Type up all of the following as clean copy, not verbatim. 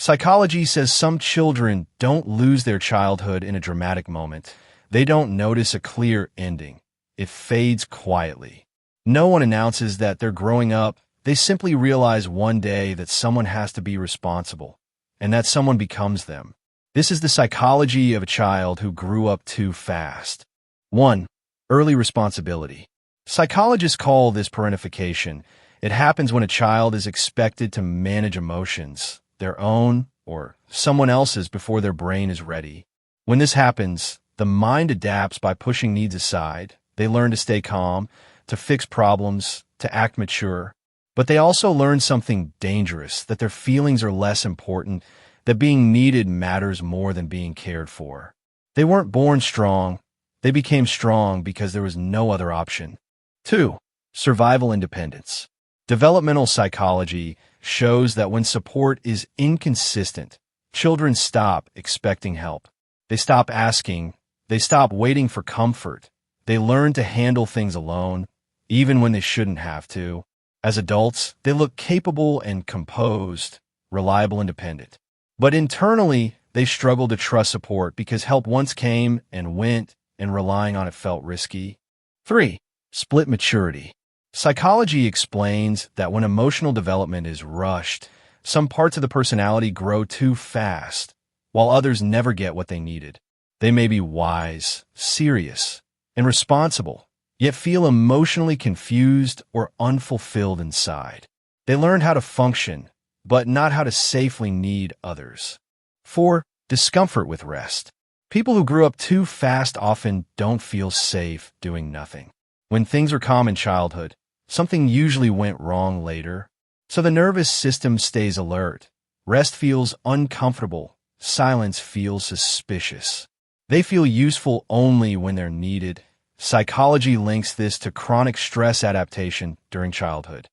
Psychology says some children don't lose their childhood in a dramatic moment. They don't notice a clear ending. It fades quietly. No one announces that they're growing up. They simply realize one day that someone has to be responsible, and that someone becomes them. This is the psychology of a child who grew up too fast. 1. Early responsibility. Psychologists call this parentification. It happens when a child is expected to manage emotions, their own or someone else's, before their brain is ready. When this happens, the mind adapts by pushing needs aside. They learn to stay calm, to fix problems, to act mature. But they also learn something dangerous, that their feelings are less important, that being needed matters more than being cared for. They weren't born strong. They became strong because there was no other option. 2. Survival independence. Developmental psychology shows that when support is inconsistent, children stop expecting help. They stop asking. They stop waiting for comfort. They learn to handle things alone, even when they shouldn't have to. As adults, they look capable and composed, reliable, independent. But internally, they struggle to trust support because help once came and went, and relying on it felt risky. 3. Split maturity. Psychology explains that when emotional development is rushed, some parts of the personality grow too fast, while others never get what they needed. They may be wise, serious, and responsible, yet feel emotionally confused or unfulfilled inside. They learn how to function, but not how to safely need others. 4. Discomfort with rest. People who grew up too fast often don't feel safe doing nothing. When things are calm in childhood, something usually went wrong later. So the nervous system stays alert. Rest feels uncomfortable. Silence feels suspicious. They feel useful only when they're needed. Psychology links this to chronic stress adaptation during childhood.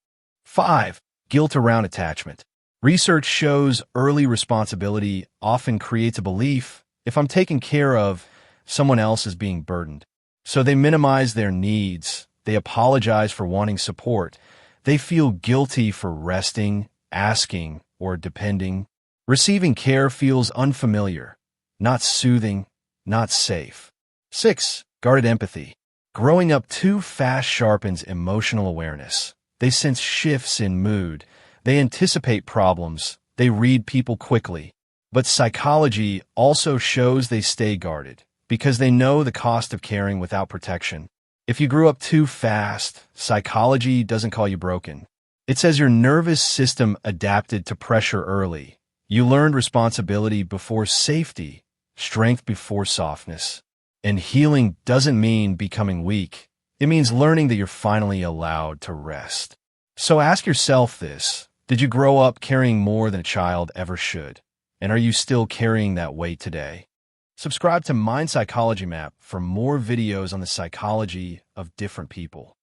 5. Guilt around attachment. Research shows early responsibility often creates a belief, if I'm taken care of, someone else is being burdened. So they minimize their needs. They apologize for wanting support. They feel guilty for resting, asking, or depending. Receiving care feels unfamiliar, not soothing, not safe. 6. Guarded empathy. Growing up too fast sharpens emotional awareness. They sense shifts in mood. They anticipate problems. They read people quickly. But psychology also shows they stay guarded because they know the cost of caring without protection. If you grew up too fast, psychology doesn't call you broken. It says your nervous system adapted to pressure early. You learned responsibility before safety, strength before softness. And healing doesn't mean becoming weak. It means learning that you're finally allowed to rest. So ask yourself this. Did you grow up carrying more than a child ever should? And are you still carrying that weight today? Subscribe to Mind Psychology Map for more videos on the psychology of different people.